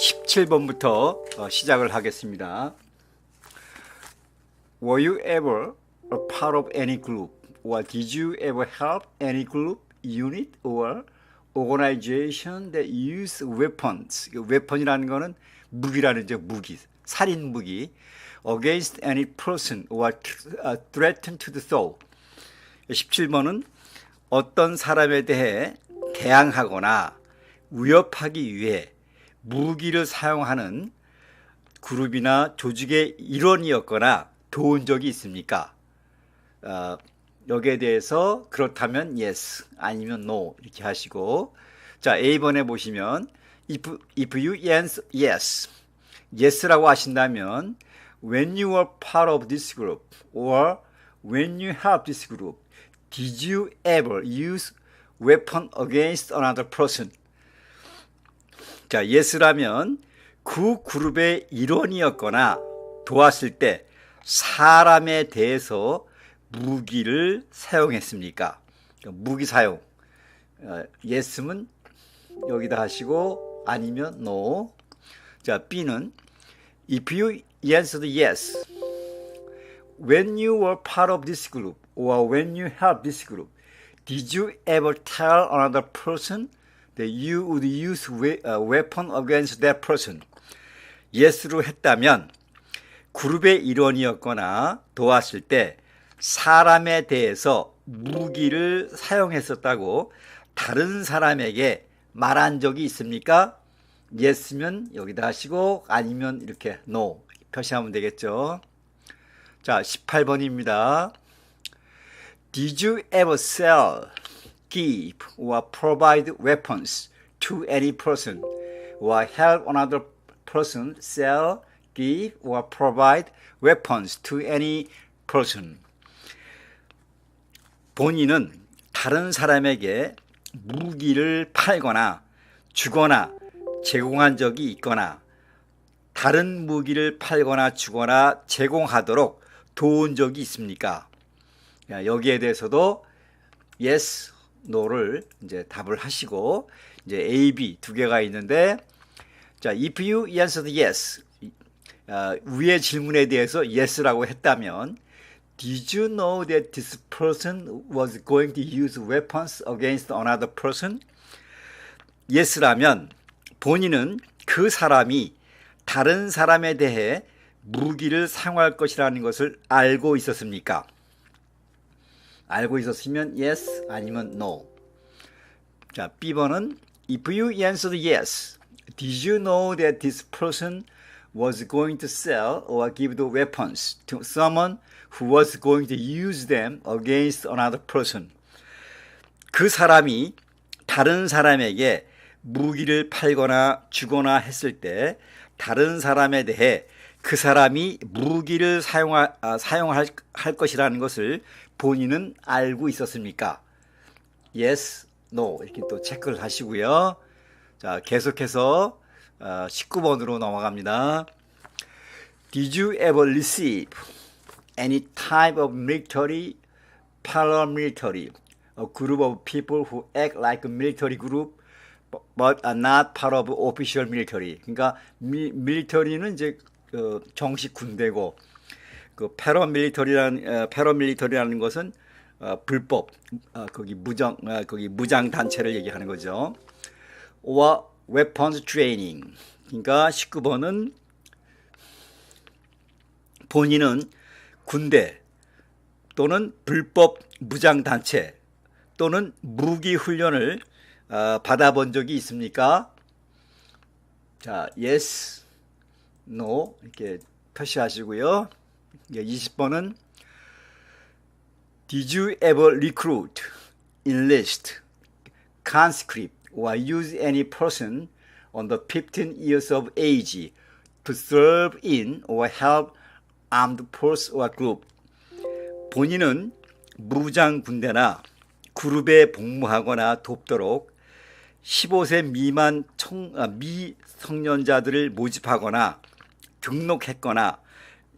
17번부터 시작을 하겠습니다. Were you ever a part of any group? Or did you ever help any group, unit, or organization that use weapons? weapon이라는 거는 무기라는 죠. 무기, 살인 무기. Against any person or threaten to the soul. 17번은 어떤 사람에 대해 대항하거나 위협하기 위해 무기를 사용하는 그룹이나 조직의 일원이었거나 도운 적이 있습니까? 여기에 대해서 그렇다면 yes, 아니면 no 이렇게 하시고, 자, A번에 보시면 if you answer yes, yes라고 하신다면 when you were part of this group or when you helped this group, did you ever use weapon against another person? 자, yes라면 그 그룹의 일원이었거나 도왔을 때 사람에 대해서 무기를 사용했습니까? 무기 사용. yes면 여기다 하시고 아니면 no. 자, B는 if you answered yes, when you were part of this group or when you helped this group, did you ever tell another person that you would use a weapon against that person? yes로 했다면 그룹의 일원이었거나 도왔을 때 사람에 대해서 무기를 사용했었다고 다른 사람에게 말한 적이 있습니까? yes면 여기다 하시고 아니면 이렇게 no 표시하면 되겠죠. 자, 18번입니다. Did you ever sell, give, or provide weapons to any person or help another person sell, give, or provide weapons to any person? 본인은 다른 사람에게 무기를 팔거나 주거나 제공한 적이 있거나 다른 무기를 팔거나 주거나 제공하도록 도운 적이 있습니까? 여기에 대해서도 yes, no를 이제 답을 하시고, 이제 A, B 두 개가 있는데, 자, if you answered yes, 위의 질문에 대해서 yes라고 했다면, did you know that this person was going to use weapons against another person? yes라면 본인은 그 사람이 다른 사람에 대해 무기를 사용할 것이라는 것을 알고 있었습니까? 알고 있었으면 yes 아니면 no. 자, B번은 if you answered yes, did you know that this person was going to sell or give the weapons to someone who was going to use them against another person? 그 사람이 다른 사람에게 무기를 팔거나 주거나 했을 때 다른 사람에 대해 그 사람이 무기를 사용할 것이라는 것을 본인은 알고 있었습니까? yes, no 이렇게 또 체크를 하시고요. 자, 계속해서 19번으로 넘어갑니다. Did you ever receive any type of military, paramilitary, a group of people who act like a military group but are not part of official military? 그러니까 밀리터리는 이제 정식 군대고, 그 패러밀리터리라는 것은 불법, 거기 무장 단체를 얘기하는 거죠. or weapons training. 그러니까 19번은 본인은 군대 또는 불법 무장 단체 또는 무기 훈련을 받아본 적이 있습니까? 자, yes, no 이렇게 표시하시고요. 20번은 Did you ever recruit, enlist, conscript, or use any person under 15 years of age to serve in or help armed force or group? 본인은 무장 군대나 그룹에 복무하거나 돕도록 15세 미만 미성년자들을 모집하거나 등록했거나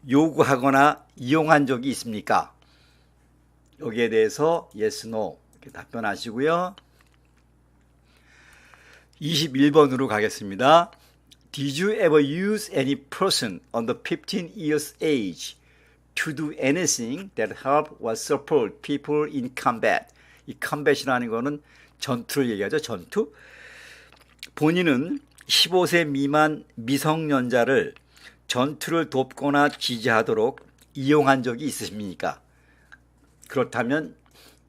요구하거나 이용한 적이 있습니까? 여기에 대해서 yes, no 이렇게 답변하시고요. 21번으로 가겠습니다. Did you ever use any person under 15 years age to do anything that help or support people in combat? 이 combat이라는 거는 전투를 얘기하죠. 전투. 본인은 15세 미만 미성년자를 전투를 돕거나 지지하도록 이용한 적이 있으십니까? 그렇다면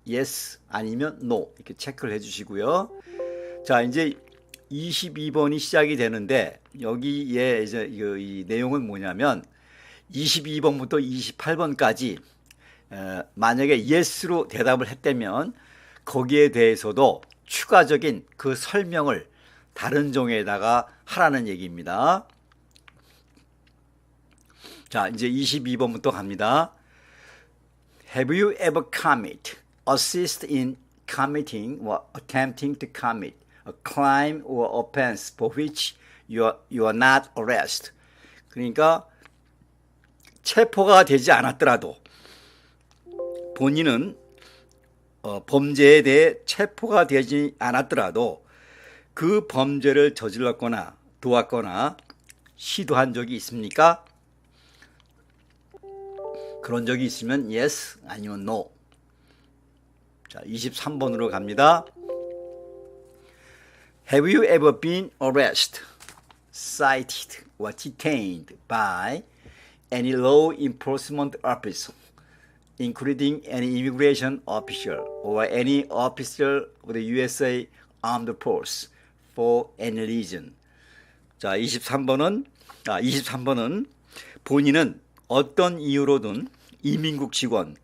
yes 아니면 no 이렇게 체크를 해주시고요. 자, 이제 22번이 시작이 되는데 여기에 이제 이 내용은 뭐냐면 22번부터 28번까지 만약에 yes로 대답을 했다면 거기에 대해서도 추가적인 그 설명을 다른 종에다가 하라는 얘기입니다. 자, 이제 22번부터 갑니다. Have you ever commit, assist in committing or attempting to commit a crime or offense for which you are not arrested? 그러니까 체포가 되지 않았더라도 본인은 범죄에 대해 체포가 되지 않았더라도 그 범죄를 저질렀거나 도왔거나 시도한 적이 있습니까? 그런 적이 있으면 yes 아니면 no. 자, 23번으로 갑니다. Have you ever been arrested, cited or detained by any law enforcement officer, including any immigration official or any officer of the USA Armed Force for any reason? 자, 23번은 본인은 어떤 이유로든 이민국 직원,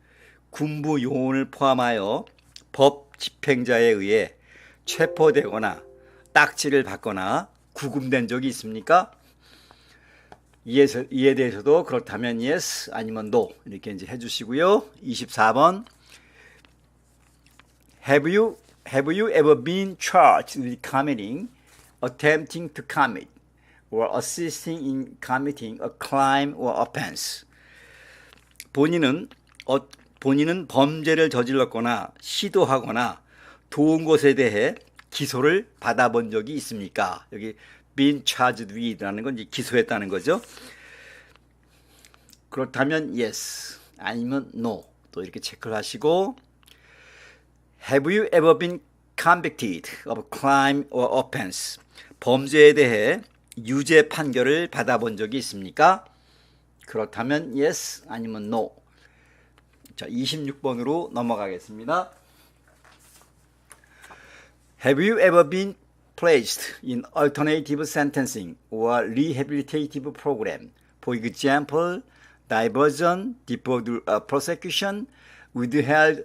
군부 요원을 포함하여 법 집행자에 의해 체포되거나 딱지를 받거나 구금된 적이 있습니까? 이에 대해서도 그렇다면 yes 아니면 no 이렇게 이제 해주시고요. 24번 Have you ever been charged with committing, attempting to commit, or assisting in committing a crime or offense? 본인은 범죄를 저질렀거나 시도하거나 도운 것에 대해 기소를 받아본 적이 있습니까? 여기 been charged with라는 건 이제 기소했다는 거죠. 그렇다면 yes 아니면 no 또 이렇게 체크를 하시고 Have you ever been convicted of a crime or offense? 범죄에 대해 유죄 판결을 받아본 적이 있습니까? 그렇다면 yes 아니면 no. 자, 26번으로 넘어가겠습니다. Have you ever been placed in alternative sentencing or rehabilitative program? For example, diversion, deferred prosecution, withheld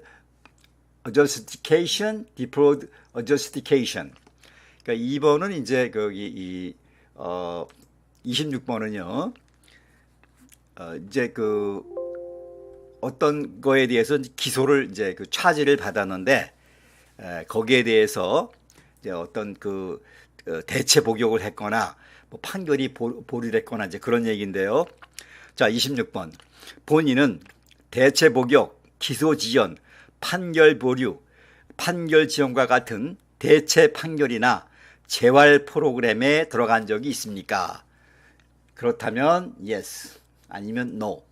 adjudication, deferred adjudication. 그러니까 2번은 이제 거기 26번은요. 이제 그 어떤 거에 대해서 기소를 이제 그 차지를 받았는데 거기에 대해서 이제 어떤 그 대체 복역을 했거나 뭐 판결이 보류됐거나 이제 그런 얘기인데요. 자, 26번. 본인은 대체 복역, 기소 지연, 판결 보류, 판결 지연과 같은 대체 판결이나 재활 프로그램에 들어간 적이 있습니까? 그렇다면 yes 아니면 no.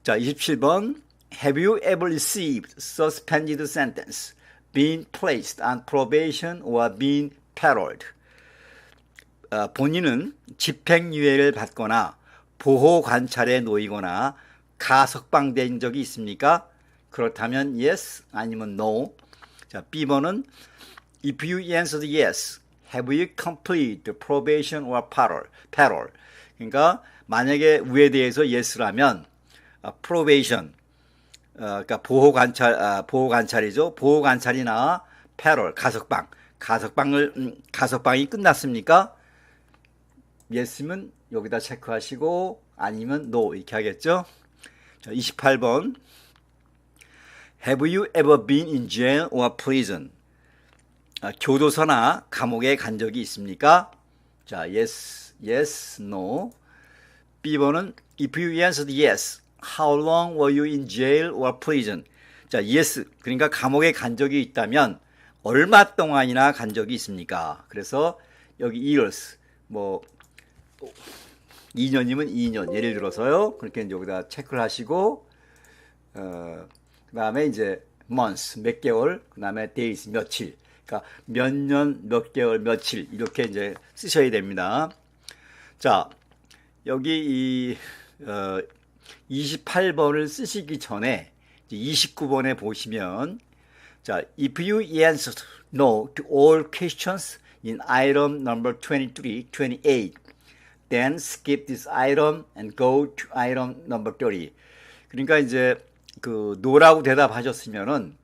자, 27번. Have you ever received suspended sentence, been placed on probation or been paroled? 본인은 집행유예를 받거나 보호 관찰에 놓이거나 가석방된 적이 있습니까? 그렇다면 yes 아니면 no. 자, B번은 If you answered yes, have you completed probation or parole? 그러니까 만약에 위에 대해서 yes라면 probation, 그러니까 보호 관찰이죠. 보호 관찰이나 parole, 가석방이 끝났습니까? yes면 여기다 체크하시고 아니면 no 이렇게 하겠죠. 자, 28번. Have you ever been in jail or prison? 교도소나 감옥에 간 적이 있습니까? 자, yes, no. B번은 If you answered yes, how long were you in jail or prison? 자, yes. 그러니까 감옥에 간 적이 있다면 얼마 동안이나 간 적이 있습니까? 그래서 여기 years, 뭐 2년이면 2년 예를 들어서요. 그렇게 이제 여기다 체크를 하시고 그다음에 이제 months 몇 개월, 그다음에 days 며칠. 그러니까 몇 년, 몇 개월, 며칠 이렇게 이제 쓰셔야 됩니다. 자, 여기 이 28번을 쓰시기 전에 29번에 보시면 자, if you answered no to all questions in item number 23, 28, then skip this item and go to item number 30. 그러니까 이제 그 no라고 대답하셨으면은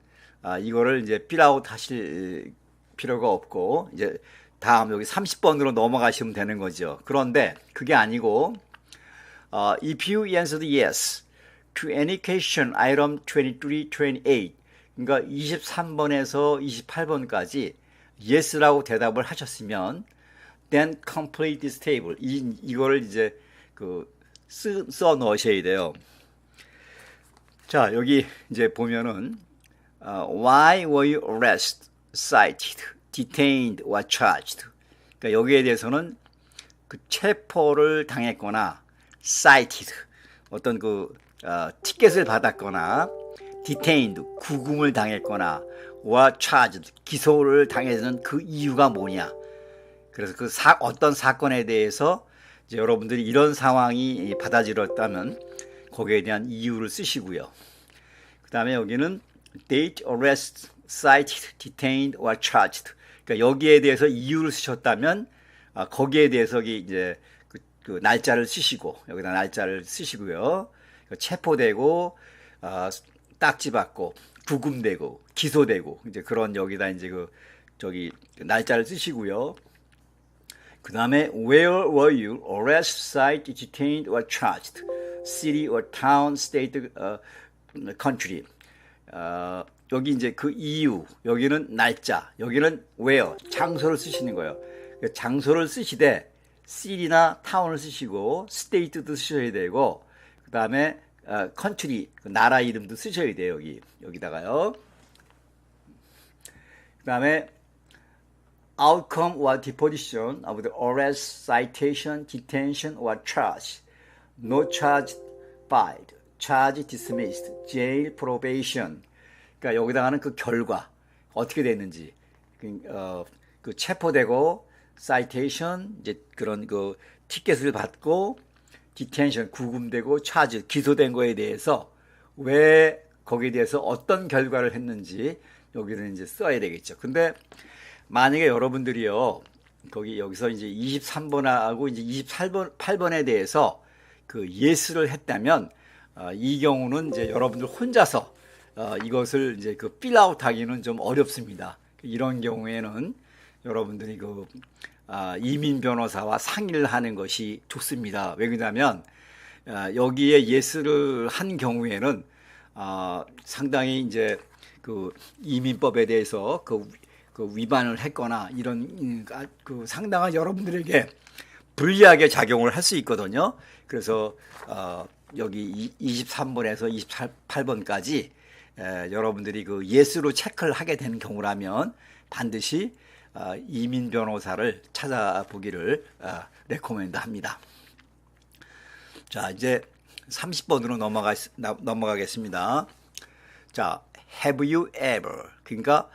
이거를 이제 fill out 하실 필요가 없고 이제 다음 여기 30번으로 넘어가시면 되는 거죠. 그런데 그게 아니고 if you answered yes to any question item 23, 28 그러니까 23번에서 28번까지 yes라고 대답을 하셨으면 then complete this table 이거를 이제 써 넣으셔야 돼요. 자, 여기 이제 보면은 why were you arrested, cited, detained or charged? 그러니까 여기에 대해서는 그 체포를 당했거나 cited 어떤 티켓을 받았거나 detained 구금을 당했거나 or charged 기소를 당해서는 그 이유가 뭐냐? 그래서 어떤 사건에 대해서 이제 여러분들이 이런 상황이 받아들였다면 거기에 대한 이유를 쓰시고요. 그 다음에 여기는 date, arrest, cited, detained or charged. 그러니까 여기에 대해서 이유를 쓰셨다면 거기에 대해서 이제 그 날짜를 쓰시고 여기다 날짜를 쓰시고요. 체포되고 딱지받고 구금되고 기소되고 이제 그런 여기다 이제 날짜를 쓰시고요. 그 다음에 where were you arrested, cited, detained or charged? city or town, state, country. 여기 이제 그 이유, 여기는 날짜, 여기는 where, 장소를 쓰시는 거예요. 장소를 쓰시되 city나 town을 쓰시고 state도 쓰셔야 되고 그 다음에 country, 나라 이름도 쓰셔야 돼요. 여기다가요. 그 다음에 outcome or deposition of the arrest, citation, detention or charge. No charge filed, charge dismissed, jail, probation. 그러니까 여기다가는 그 결과 어떻게 됐는지, 그 체포되고, citation 이제 그런 티켓을 받고, detention 구금되고, charge 기소된 거에 대해서 왜 거기에 대해서 어떤 결과를 했는지 여기는 이제 써야 되겠죠. 근데 만약에 여러분들이요 여기서 이제 23번하고 이제 28번에 대해서 yes를 했다면 이 경우는 이제 여러분들 혼자서 이것을 이제 fill out 하기는 좀 어렵습니다. 이런 경우에는 여러분들이 이민 변호사와 상의를 하는 것이 좋습니다. 왜 그러냐면 여기에 yes를 한 경우에는 상당히 이제 이민법에 대해서 위반을 했거나 이런 상당한 여러분들에게 불리하게 작용을 할 수 있거든요. 그래서 여기 23번에서 28번까지 여러분들이 yes로 체크를 하게 되는 경우라면 반드시 이민 변호사를 찾아보기를 레코멘드 합니다. 자, 이제 30번으로 넘어가겠습니다. 자, have you ever 그러니까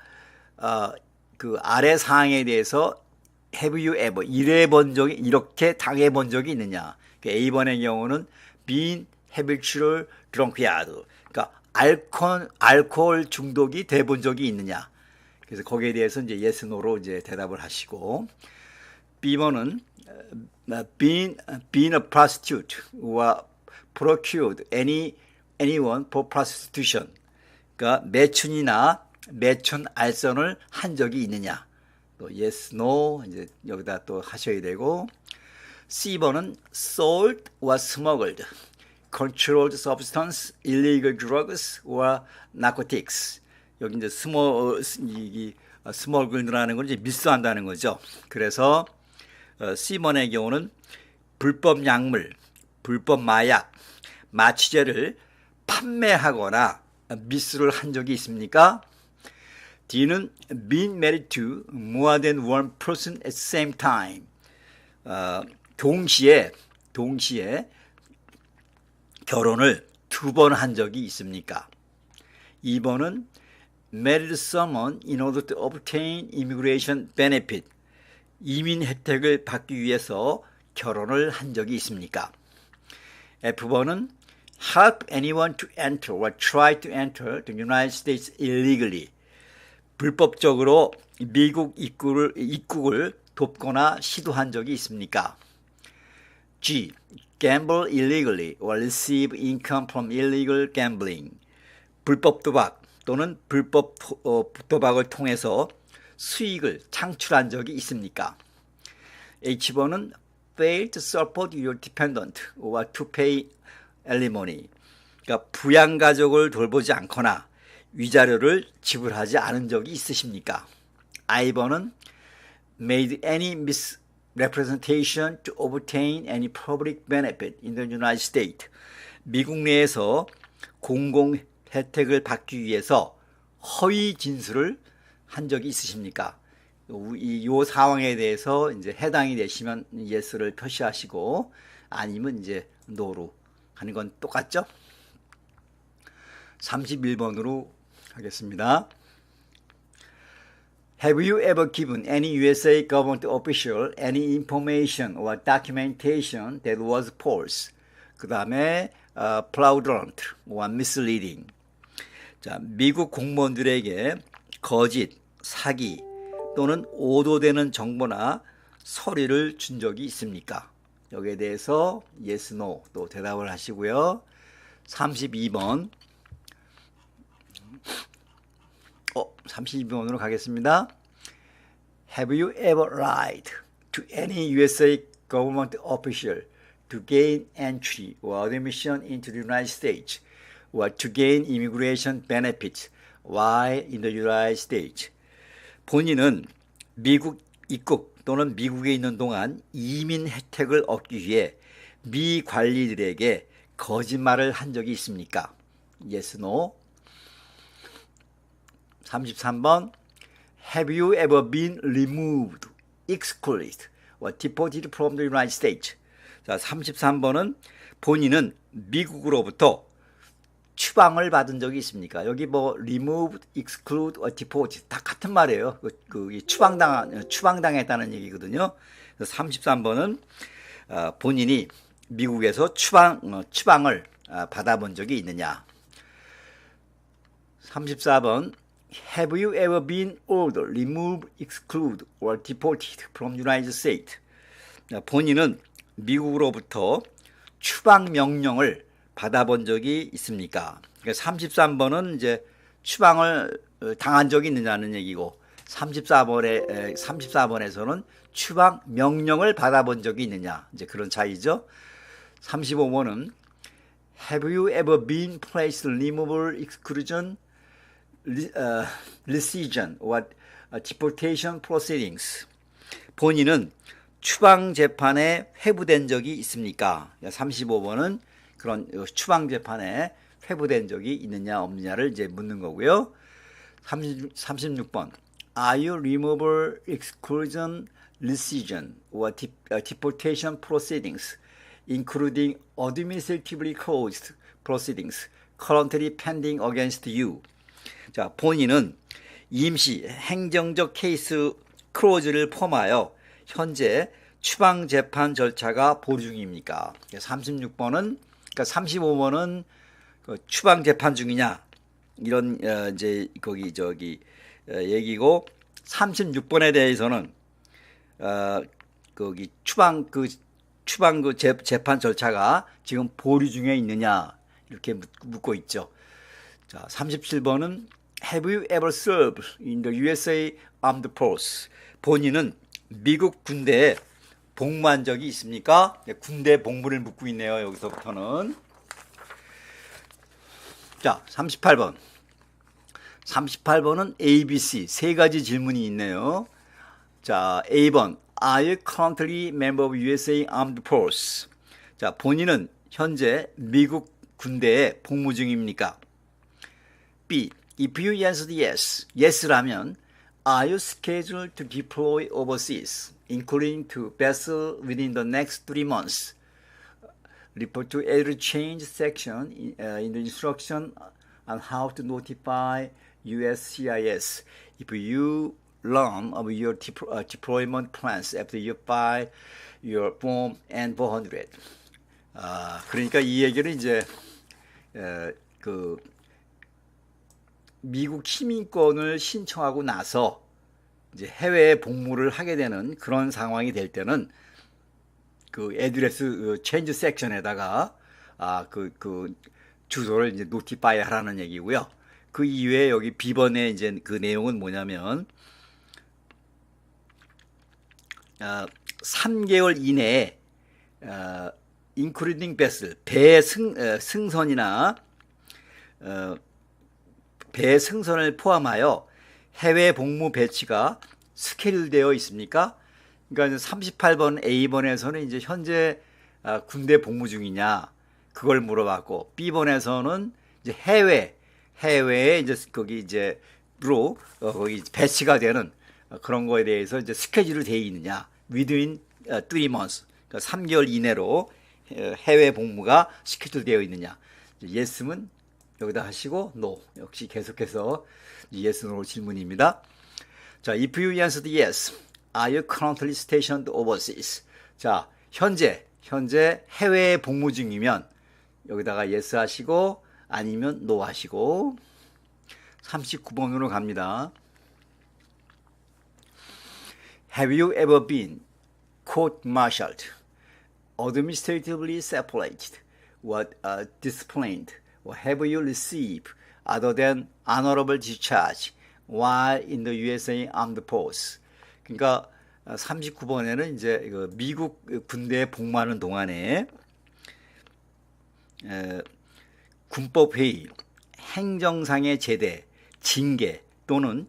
그 아래 사항에 대해서 have you ever 이렇게 당해본 적이 있느냐. A번의 경우는 been habitual drunkard. 그러니까 알코올 중독이 돼본 적이 있느냐. 그래서 거기에 대해서 이제 yes, no로 이제 대답을 하시고 B번은 been a prostitute or procured anyone for prostitution. 그러니까 매춘이나 매춘 알선을 한 적이 있느냐. 또 yes, no 이제 여기다 또 하셔야 되고 C번은 sold or smuggled controlled substance, illegal drugs or narcotics. 여기 이제 스몰글이라는 건 이제 밀수한다는 거죠. 그래서 C번의 경우는 불법 약물, 불법 마약, 마취제를 판매하거나 미수를 한 적이 있습니까? D는 been married to more than one person at the same time. 동시에 결혼을 2번 한 적이 있습니까? 2번은 married someone in order to obtain immigration benefit. 이민 혜택을 받기 위해서 결혼을 한 적이 있습니까? F번은 help anyone to enter or try to enter the United States illegally. 불법적으로 미국 입국을 돕거나 시도한 적이 있습니까? G. Gamble illegally or receive income from illegal gambling. 불법 도박 또는 불법 도박을 통해서 수익을 창출한 적이 있습니까? H번은 fail to support your dependent or to pay alimony. 그러니까 부양가족을 돌보지 않거나 위자료를 지불하지 않은 적이 있으십니까? I번은 made any misrepresentation to obtain any public benefit in the United States. 미국 내에서 공공 혜택을 받기 위해서 허위 진술을 한 적이 있으십니까? 이 상황에 대해서 이제 해당이 되시면 yes를 표시하시고 아니면 이제 no로 하는 건 똑같죠? 31번으로 하겠습니다. Have you ever given any USA government official any information or documentation that was false? 그 다음에 fraudulent or misleading. 자, 미국 공무원들에게 거짓, 사기 또는 오도되는 정보나 서류를 준 적이 있습니까? 여기에 대해서 yes, no 또 대답을 하시고요. 32번 32번으로 가겠습니다. Have you ever lied to any USA government official to gain entry or admission into the United States or to gain immigration benefits while in the United States? 본인은 미국 입국 또는 미국에 있는 동안 이민 혜택을 얻기 위해 미 관리들에게 거짓말을 한 적이 있습니까? Yes, no. 33번 Have you ever been removed, excluded, or deported from the United States? 자, 33번은 본인은 미국으로부터 추방을 받은 적이 있습니까? 여기 뭐 removed, exclude, or deported 다 같은 말이에요. 추방당했다는 얘기거든요. 33번은 본인이 미국에서 추방을 받아본 적이 있느냐? 34번 Have you ever been ordered, removed, excluded, or deported from United States? 본인은 미국으로부터 추방 명령을 받아본 적이 있습니까? 33번은 이제 추방을 당한 적이 있느냐는 얘기고 34번에서는 추방 명령을 받아본 적이 있느냐 이제 그런 차이죠. 35번은 Have you ever been placed removal, exclusion, rescission or deportation proceedings? 본인은 추방 재판에 회부된 적이 있습니까? 35번은 그런 추방 재판에 회부된 적이 있느냐 없느냐를 이제 묻는 거고요. 36번 Are you removal, exclusion, rescission or deportation proceedings, including administratively closed proceedings, currently pending against you? 자, 본인은 임시 행정적 케이스 클로즈를 포함하여 현재 추방 재판 절차가 보류 중입니까? 36번은 그러니까 35번은 추방 재판 중이냐 이런 이제 거기 얘기고 36번에 대해서는 거기 추방 재판 절차가 지금 보류 중에 있느냐 이렇게 묻고 있죠. 자, 37번은 Have you ever served in the USA Armed Force? 본인은 미국 군대에 복무한 적이 있습니까? 군대 복무를 묻고 있네요. 여기서부터는. 자, 38번. 38번은 A, B, C 세 가지 질문이 있네요. 자, A번 Are you currently member of USA Armed Force? 자, 본인은 현재 미국 군대에 복무 중입니까? B. If you answered yes, yes라면 Are you scheduled to deploy overseas? including to vessel within the next 3 months. Refer to editor change section in the instruction on how to notify USCIS if you learn of your deployment plans after you file your Form N400. 그러니까 이 얘기는 이제 그 미국 시민권을 신청하고 나서 이제 해외에 복무를 하게 되는 그런 상황이 될 때는 그 애드레스 체인지 섹션에다가 그 주소를 이제 노티파이 하라는 얘기고요. 그 이외에 여기 B번의 이제 그 내용은 뭐냐면 3개월 이내에 including vessel 배 승선이나 배 승선을 포함하여 해외 복무 배치가 스케줄되어 있습니까? 그러니까 38번 A번에서는 이제 현재 군대 복무 중이냐 그걸 물어봤고 B번에서는 이제 해외에 이제 거기 이제 거기 배치가 되는 그런 거에 대해서 이제 스케줄이 되어 있느냐 within 3 months 그러니까 3개월 이내로 해외 복무가 스케줄되어 있느냐 yes면 여기다 하시고 no 역시 계속해서 yes no 질문입니다. 자, if you answered yes, are you currently stationed overseas? 자, 현재 해외에 복무 중이면 여기다가 yes 하시고 아니면 no 하시고 39번으로 갑니다. Have you ever been court-martialed, administratively separated, or disciplined, or have you received other than honorable discharge while in the USA Armed Force? 그러니까 39번에는 이제 미국 군대에 복무하는 동안에 군법회의, 행정상의 제대, 징계 또는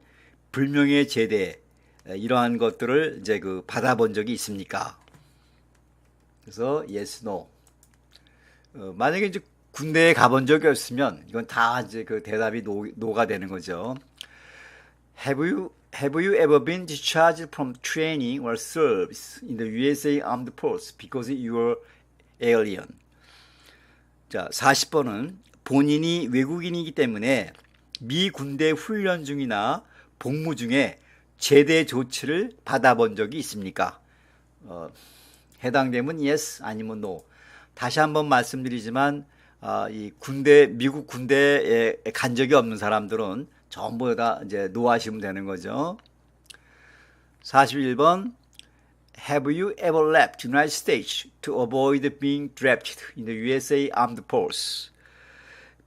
불명예 제대 이러한 것들을 이제 받아본 적이 있습니까? 그래서 yes, no. 만약에 이제 군대에 가본 적이 없으면 이건 다 이제 그 대답이 no가 되는 거죠. Have you ever been discharged from training or service in the USA Armed Forces because you were alien? 자, 40번은 본인이 외국인이기 때문에 미 군대 훈련 중이나 복무 중에 제대 조치를 받아본 적이 있습니까? 해당되면 yes 아니면 no. 다시 한번 말씀드리지만 이 미국 군대에 간 적이 없는 사람들은 전부 다 이제 no 하시면 되는 거죠. 41번 Have you ever left United States to avoid being drafted in the USA Armed Forces?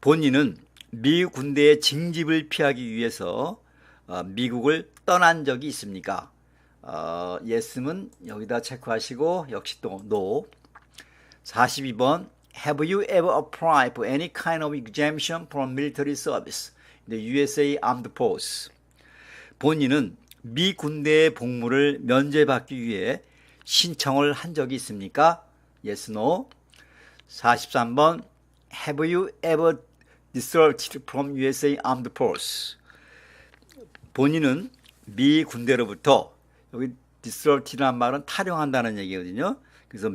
본인은 미 군대의 징집을 피하기 위해서 미국을 떠난 적이 있습니까? yes면 여기다 체크하시고 역시 또 no. 42번 Have you ever applied for any kind of exemption from military service in the USA Armed Forces? 본인은 미 군대의 복무를 면제받기 위해 신청을 한 적이 있습니까? Yes, no. 43번 Have you ever deserted from USA Armed Forces? 본인은 미 군대로부터 여기 desert이라는 말은 탈영한다는 얘기거든요. 그래서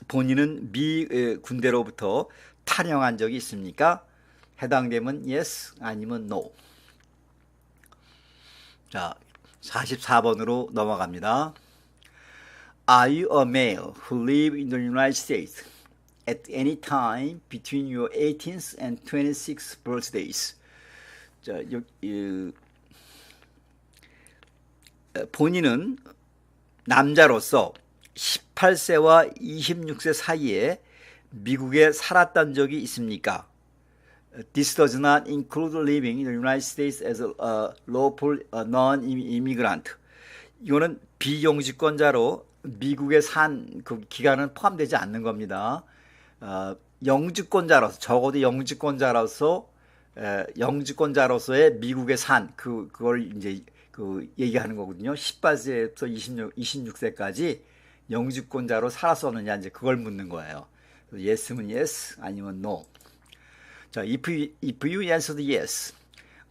본인은 미 군대로부터 탈영한 적이 있습니까? 해당되면 yes 아니면 no. 자, 44번으로 넘어갑니다. Are you a male who live in the United States at any time between your 18th and 26th birthdays? 자, 본인은 남자로서 18세와 26세 사이에 미국에 살았던 적이 있습니까? This does not include living in the United States as a lawful non-immigrant. 이거는 비영주권자로 미국에 산 그 기간은 포함되지 않는 겁니다. 영주권자로서 적어도 영주권자로서의 미국에 산 그걸 이제 얘기하는 거거든요. 18세부터 26세까지 영주권자로 살았었느냐 이제 그걸 묻는 거예요. yes면 yes 아니면 no. 자, if you answered yes,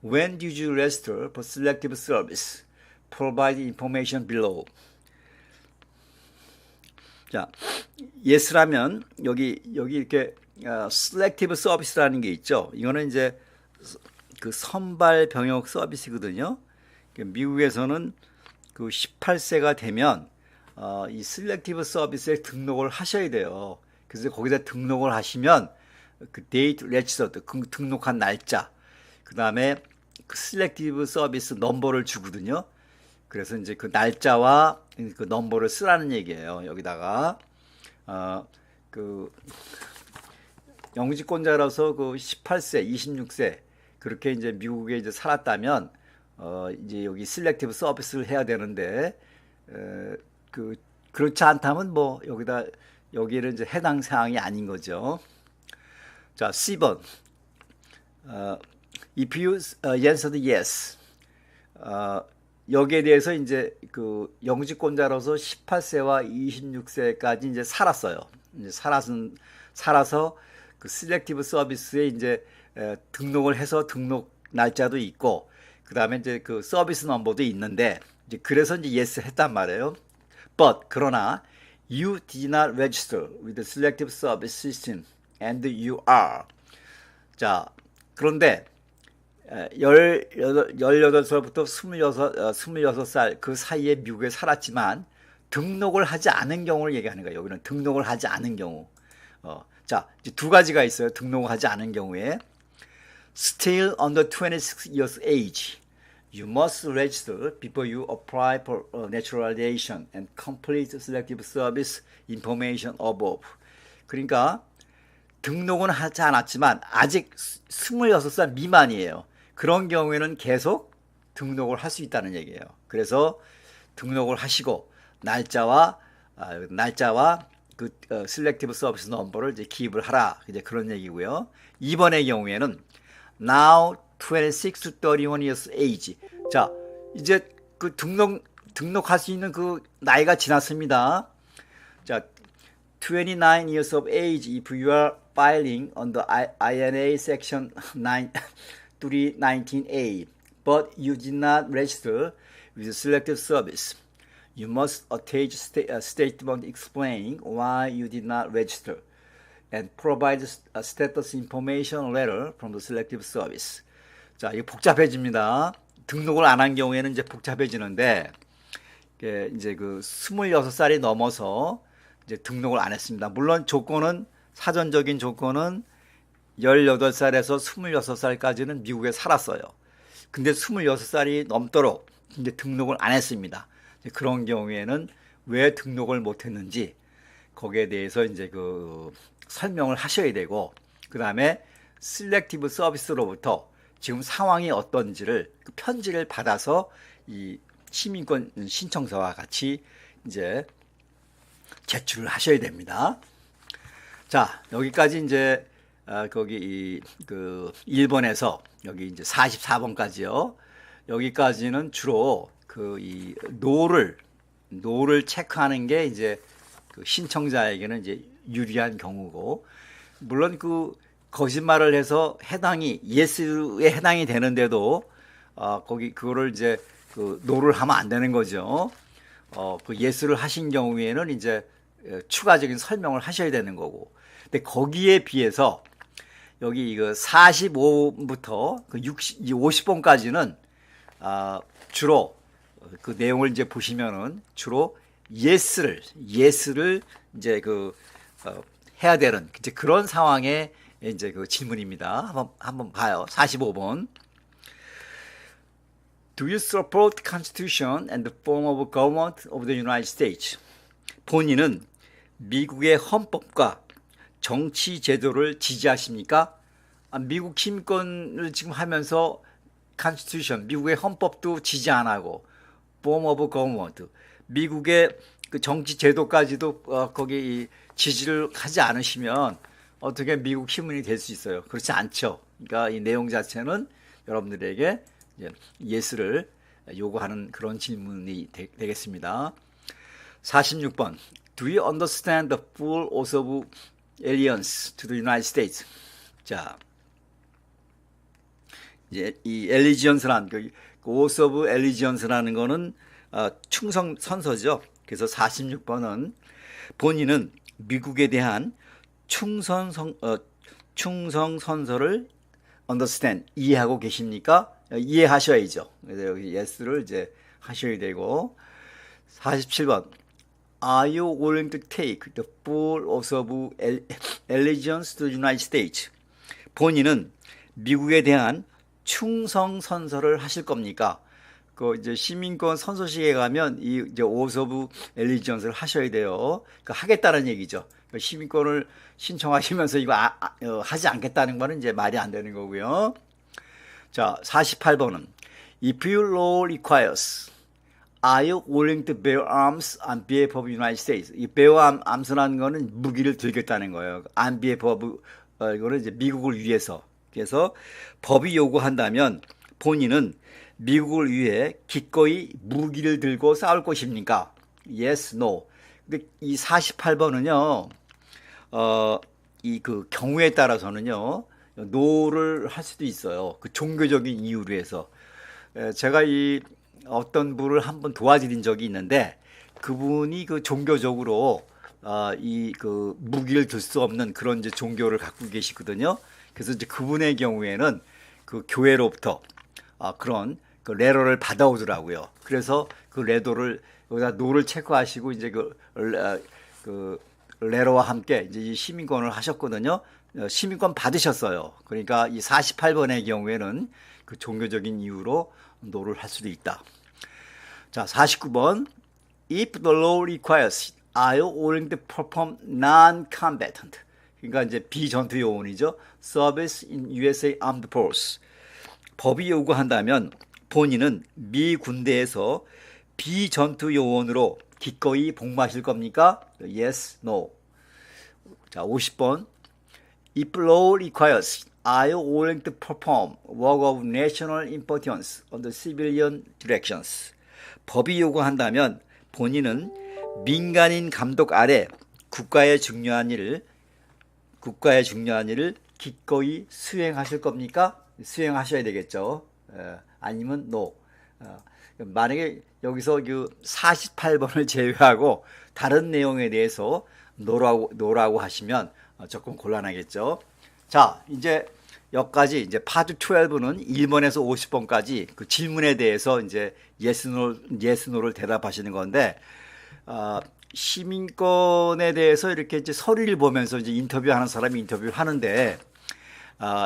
when did you register for selective service? Provide information below. 자, yes라면 여기 이렇게 selective service라는 게 있죠. 이거는 이제 그 선발 병역 서비스거든요. 미국에서는 그 18세가 되면 이 selective 서비스에 등록을 하셔야 돼요. 그래서 거기다 등록을 하시면 그 date registered 등록한 날짜, 그 다음에 그 selective 서비스 넘버를 주거든요. 그래서 이제 그 날짜와 그 넘버를 쓰라는 얘기예요. 여기다가 그 영주권자라서 그 18세, 26세 그렇게 이제 미국에 이제 살았다면 이제 여기 셀렉티브 서비스를 해야 되는데 그렇지 않다면 뭐 여기는 이제 해당 사항이 아닌 거죠. 자, C번. If you answered yes. 여기에 대해서 이제 그 영주권자로서 18세와 26세까지 이제 살았어요. 이제 살아서 그 셀렉티브 서비스에 이제 등록을 해서 등록 날짜도 있고, 그 다음에 이제 그 서비스 넘버도 있는데, 이제 그래서 이제 yes 했단 말이에요. But 그러나 you did not register with the selective service system and you are. 자, 그런데 18살부터 26살 그 사이에 미국에 살았지만 등록을 하지 않은 경우를 얘기하는 거예요. 여기는 등록을 하지 않은 경우. 자, 이제 두 가지가 있어요. 등록을 하지 않은 경우에. Still under 26 years age, you must register before you apply for naturalization and complete selective service information above. 그러니까 등록은 하지 않았지만 아직 26살 미만이에요. 그런 경우에는 계속 등록을 할 수 있다는 얘기예요. 그래서 등록을 하시고 날짜와 그 셀렉티브 서비스 넘버를 이제 기입을 하라. 이제 그런 얘기고요. 2번의 경우에는 now 26 to 31 years age. 자, 이제 그 등록할 수 있는 그 나이가 지났습니다. 자, 29 years of age if you are filing under INA section 319A, but you did not register with the selective service. You must attach a statement explaining why you did not register and provide a status information letter from the selective service. 자, 이거 복잡해집니다. 등록을 안 한 경우에는 이제 복잡해지는데, 이제 그 26살이 넘어서 이제 등록을 안 했습니다. 물론 사전적인 조건은 18살에서 26살까지는 미국에 살았어요. 근데 26살이 넘도록 이제 등록을 안 했습니다. 그런 경우에는 왜 등록을 못 했는지 거기에 대해서 이제 그 설명을 하셔야 되고, 그 다음에 셀렉티브 서비스로부터 지금 상황이 어떤지를 그 편지를 받아서 이 시민권 신청서와 같이 이제 제출을 하셔야 됩니다. 자, 여기까지 이제 거기 그 1번에서 여기 이제 44번까지요. 여기까지는 주로 그 이 노를 체크하는 게 이제 그 신청자에게는 이제 유리한 경우고, 물론 그 거짓말을 해서 예스에 해당이 되는데도 거기 그거를 이제 그 노를 하면 안 되는 거죠. 그 예스를 하신 경우에는 이제 추가적인 설명을 하셔야 되는 거고. 근데 거기에 비해서 여기 이거 45번부터 그 50번까지는 주로 그 내용을 이제 보시면은 주로 예스를 이제 해야 되는 이제 그런 상황의 이제 그 질문입니다. 한번 봐요. 45번. Do you support the Constitution and the form of government of the United States? 본인은 미국의 헌법과 정치 제도를 지지하십니까? 미국 시민권을 지금 하면서 Constitution, 미국의 헌법도 지지 안 하고 form of government, 미국의 그 정치 제도까지도 거기 지지를 하지 않으시면 어떻게 미국 시민이 될 수 있어요? 그렇지 않죠. 그러니까 이 내용 자체는 여러분들에게 예스를 요구하는 그런 질문이 되겠습니다. 46번. Do you understand the full oath of allegiance to the United States? 자, 이제 이 allegiance라는 그 oath of allegiance라는 거는 충성 선서죠. 그래서 46번은 본인은 미국에 대한 충성 선서를 understand, 이해하고 계십니까? 이해하셔야죠. 그래서 여기 yes를 이제 하셔야 되고. 47번. Are you willing to take the full oath of allegiance to the United States? 본인은 미국에 대한 충성 선서를 하실 겁니까? 그 이제 시민권 선서식에 가면 이 이제 oath of allegiance를 하셔야 돼요. 그 하겠다는 얘기죠. 시민권을 신청하시면서 이거 하지 않겠다는 거는 이제 말이 안 되는 거고요. 자, 48번은 If your law requires, are you willing to bear arms on behalf of the United States? 이 bear arms라는 거는 무기를 들겠다는 거예요. On behalf of 이거는 이제 미국을 위해서. 그래서 법이 요구한다면 본인은 미국을 위해 기꺼이 무기를 들고 싸울 것입니까? Yes, no. 근데 이 48번은요, 이 그 경우에 따라서는요, no를 할 수도 있어요. 그 종교적인 이유로 해서. 제가 이 어떤 분을 한번 도와드린 적이 있는데, 그분이 그 종교적으로 이 그 무기를 들 수 없는 그런 이제 종교를 갖고 계시거든요. 그래서 이제 그분의 경우에는 그 교회로부터 그런 그 레터를 받아오더라고요. 그래서 그 레터를 여기다 노를 체크하시고 이제 그 레터와 함께 이제 이 시민권을 하셨거든요. 시민권 받으셨어요. 그러니까 이 48번의 경우에는 그 종교적인 이유로 노를 할 수도 있다. 자, 49번. If the law requires, are you willing to perform non-combatant? 그러니까 이제 비전투 요원이죠. Service in USA Armed Force. 법이 요구한다면 본인은 미 군대에서 비전투 요원으로 기꺼이 복무하실 겁니까? Yes, no. 자, 50번. If law requires, are you willing to perform work of national importance under civilian directions? 법이 요구한다면 본인은 민간인 감독 아래 국가의 중요한 일을 기꺼이 수행하실 겁니까? 수행하셔야 되겠죠. 아니면 no. 만약에 여기서 그 48번을 제외하고 다른 내용에 대해서 no라고 하시면 조금 곤란하겠죠. 자, 이제 여기까지 이제 파트 12는 1번에서 50번까지 그 질문에 대해서 이제 yes, no를 대답하시는 건데, 시민권에 대해서 이렇게 이제 서류를 보면서 이제 인터뷰하는 사람이 인터뷰를 하는데,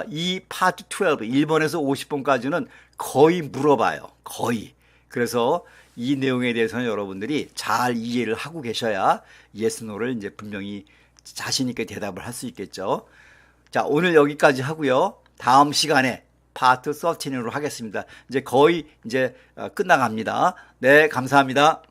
이 파트 12, 1번에서 50번까지는 거의 물어봐요. 거의. 그래서 이 내용에 대해서는 여러분들이 잘 이해를 하고 계셔야 yes, no를 이제 분명히 자신 있게 대답을 할 수 있겠죠. 자, 오늘 여기까지 하고요. 다음 시간에 파트 13으로 하겠습니다. 이제 거의 이제 끝나갑니다. 네, 감사합니다.